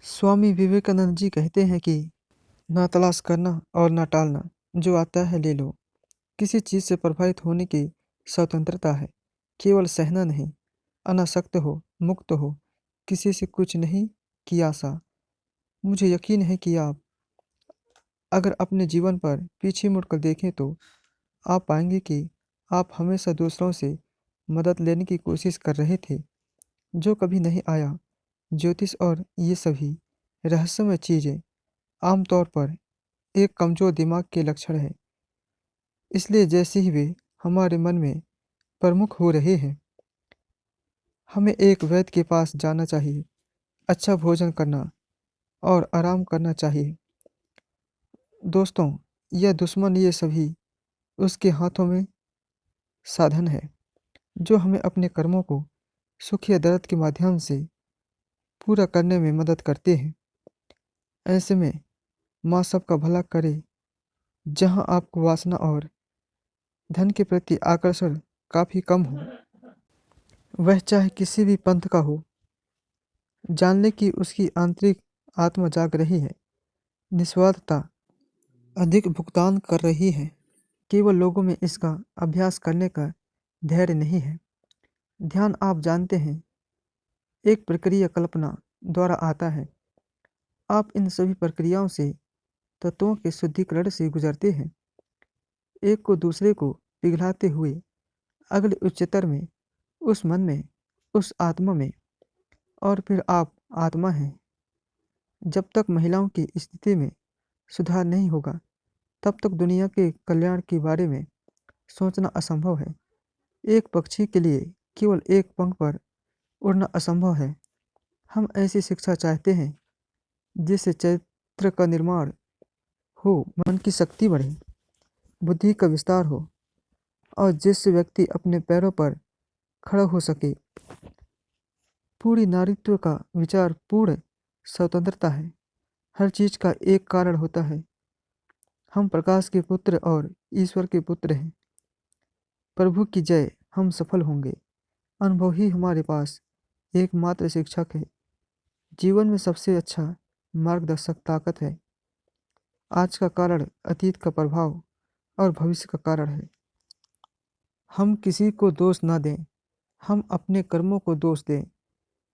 स्वामी विवेकानंद जी कहते हैं कि ना तलाश करना और ना टालना, जो आता है ले लो। किसी चीज़ से प्रभावित होने की स्वतंत्रता है, केवल सहना नहीं। अनासक्त हो, मुक्त हो, किसी से कुछ नहीं की आशा। मुझे यकीन है कि आप अगर अपने जीवन पर पीछे मुड़कर देखें तो आप पाएंगे कि आप हमेशा दूसरों से मदद लेने की कोशिश कर रहे थे, जो कभी नहीं आया। ज्योतिष और ये सभी रहस्यमय चीज़ें आमतौर पर एक कमजोर दिमाग के लक्षण है। इसलिए जैसे ही वे हमारे मन में प्रमुख हो रहे हैं, हमें एक वैद्य के पास जाना चाहिए, अच्छा भोजन करना और आराम करना चाहिए। दोस्तों, यह दुश्मन ये सभी उसके हाथों में साधन है, जो हमें अपने कर्मों को सुख या दर्द के माध्यम से पूरा करने में मदद करते हैं। ऐसे में माँ सबका भला करे। जहाँ आपको वासना और धन के प्रति आकर्षण काफी कम हो, वह चाहे किसी भी पंथ का हो, जान ले कि उसकी आंतरिक आत्मा जाग रही है। निस्वार्थता अधिक भुगतान कर रही है। केवल लोगों में इसका अभ्यास करने का धैर्य नहीं है। ध्यान, आप जानते हैं, एक प्रक्रिया कल्पना द्वारा आता है। आप इन सभी प्रक्रियाओं से तत्वों के शुद्धिकरण से गुजरते हैं, एक को दूसरे को पिघलाते हुए अगले उच्चतर में, उस मन में, उस आत्मा में। और फिर आप आत्मा हैं। जब तक महिलाओं की स्थिति में सुधार नहीं होगा, तब तक दुनिया के कल्याण के बारे में सोचना असंभव है। एक पक्षी के लिए केवल एक पंख पर उड़ना असंभव है। हम ऐसी शिक्षा चाहते हैं जिससे चरित्र का निर्माण हो, मन की शक्ति बढ़े, बुद्धि का विस्तार हो और जिससे व्यक्ति अपने पैरों पर खड़ा हो सके। पूरी नारीत्व का विचार पूर्ण स्वतंत्रता है। हर चीज का एक कारण होता है। हम प्रकाश के पुत्र और ईश्वर के पुत्र हैं। प्रभु की जय, हम सफल होंगे। अनुभव ही हमारे पास एकमात्र शिक्षक है। जीवन में सबसे अच्छा मार्गदर्शक ताकत है। आज का कारण अतीत का प्रभाव और भविष्य का कारण है। हम किसी को दोष ना दें, हम अपने कर्मों को दोष दें।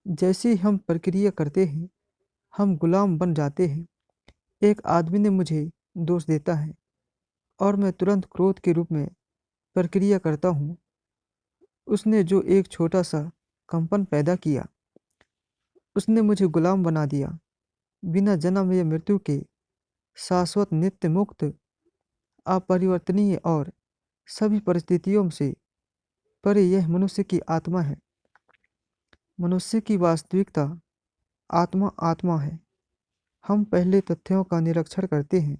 जैसे ही हम प्रक्रिया करते हैं, हम गुलाम बन जाते हैं। एक आदमी ने मुझे दोष देता है और मैं तुरंत क्रोध के रूप में प्रक्रिया करता हूँ। उसने जो एक छोटा सा कंपन पैदा किया, उसने मुझे गुलाम बना दिया। बिना जन्म या मृत्यु के शाश्वत, नित्य मुक्त, अपरिवर्तनीय और सभी परिस्थितियों से परे यह मनुष्य की आत्मा है। मनुष्य की वास्तविकता आत्मा आत्मा है। हम पहले तथ्यों का निरीक्षण करते हैं,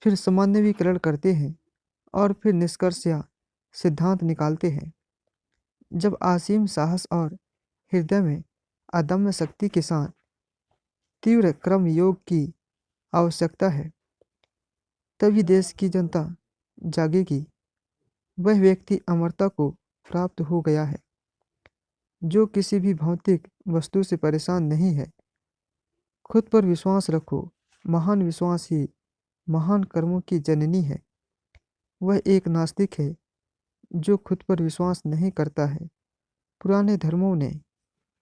फिर सामान्यीकरण करते हैं और फिर निष्कर्ष या सिद्धांत निकालते हैं। जब असीम साहस और हृदय में अदम्य शक्ति के साथ तीव्र कर्म योग की आवश्यकता है, तभी देश की जनता जागेगी। वह व्यक्ति अमरता को प्राप्त हो गया है, जो किसी भी भौतिक वस्तु से परेशान नहीं है। खुद पर विश्वास रखो। महान विश्वास ही महान कर्मों की जननी है। वह एक नास्तिक है जो खुद पर विश्वास नहीं करता है। पुराने धर्मों ने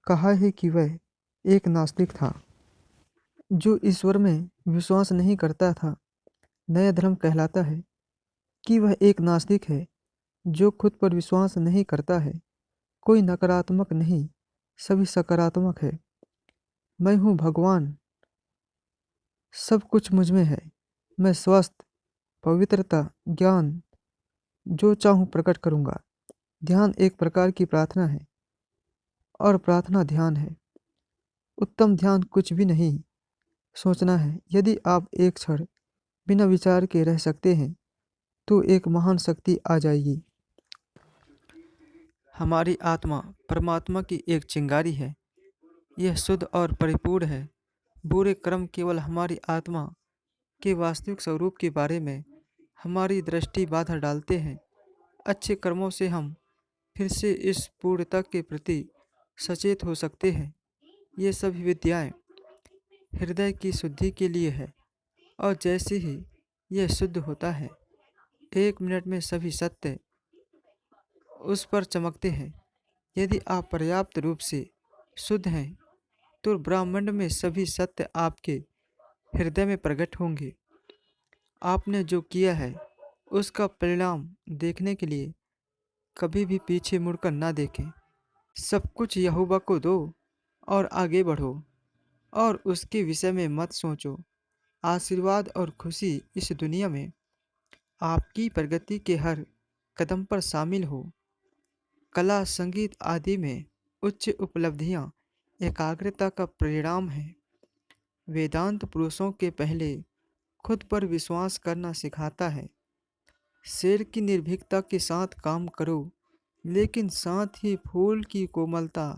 कहा है कि वह एक नास्तिक था जो ईश्वर में विश्वास नहीं करता था। नया धर्म कहलाता है कि वह एक नास्तिक है जो खुद पर विश्वास नहीं करता है। कोई नकारात्मक नहीं, सभी सकारात्मक है। मैं हूँ भगवान, सब कुछ मुझ में है। मैं स्वस्थ, पवित्रता, ज्ञान जो चाहूँ प्रकट करूँगा। ध्यान एक प्रकार की प्रार्थना है और प्रार्थना ध्यान है। उत्तम ध्यान कुछ भी नहीं सोचना है। यदि आप एक क्षण बिना विचार के रह सकते हैं, तो एक महान शक्ति आ जाएगी। हमारी आत्मा परमात्मा की एक चिंगारी है। यह शुद्ध और परिपूर्ण है। बुरे कर्म केवल हमारी आत्मा के वास्तविक स्वरूप के बारे में हमारी दृष्टि बाधा डालते हैं। अच्छे कर्मों से हम फिर से इस पूर्णता के प्रति सचेत हो सकते हैं। ये सभी विद्याएं हृदय की शुद्धि के लिए है, और जैसे ही यह शुद्ध होता है, 1 मिनट में सभी सत्य उस पर चमकते हैं। यदि आप पर्याप्त रूप से शुद्ध हैं, तो ब्रह्मांड में सभी सत्य आपके हृदय में प्रकट होंगे। आपने जो किया है उसका परिणाम देखने के लिए कभी भी पीछे मुड़कर ना देखें। सब कुछ यहोवा को दो और आगे बढ़ो, और उसके विषय में मत सोचो। आशीर्वाद और खुशी इस दुनिया में आपकी प्रगति के हर कदम पर शामिल हो। कला, संगीत आदि में उच्च उपलब्धियां एकाग्रता का परिणाम है। वेदांत पुरुषों के पहले खुद पर विश्वास करना सिखाता है। शेर की निर्भीकता के साथ काम करो, लेकिन साथ ही फूल की कोमलता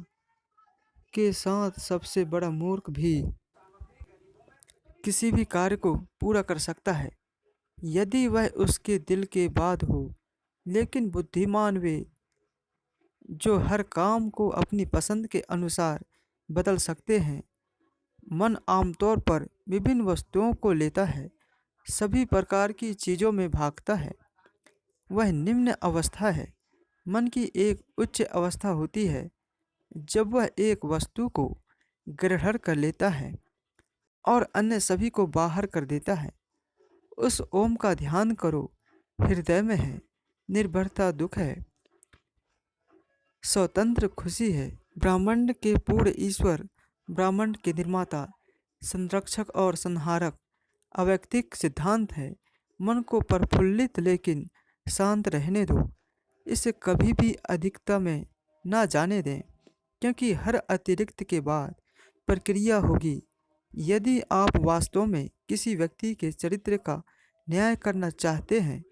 के साथ सबसे बड़ा मूर्ख भी किसी भी कार्य को पूरा कर सकता है, यदि वह उसके दिल के बाद हो। लेकिन बुद्धिमान वे जो हर काम को अपनी पसंद के अनुसार बदल सकते हैं। मन आमतौर पर विभिन्न वस्तुओं को लेता है, सभी प्रकार की चीज़ों में भागता है। वह निम्न अवस्था है। मन की एक उच्च अवस्था होती है जब वह एक वस्तु को ग्रहण कर लेता है और अन्य सभी को बाहर कर देता है। उस ओम का ध्यान करो। हृदय में है, निर्भरता दुख है, स्वतंत्र खुशी है। ब्रह्मांड के पूर्ण ईश्वर, ब्रह्मांड के निर्माता, संरक्षक और संहारक अवैयक्तिक सिद्धांत है। मन को प्रफुल्लित लेकिन शांत रहने दो। इसे कभी भी अधिकता में ना जाने दें, क्योंकि हर अतिरिक्त के बाद प्रक्रिया होगी। यदि आप वास्तव में किसी व्यक्ति के चरित्र का न्याय करना चाहते हैं,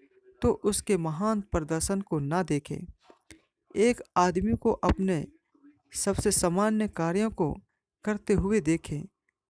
तो उसके महान प्रदर्शन को ना देखें। एक आदमी को अपने सबसे सामान्य कार्यों को करते हुए देखें।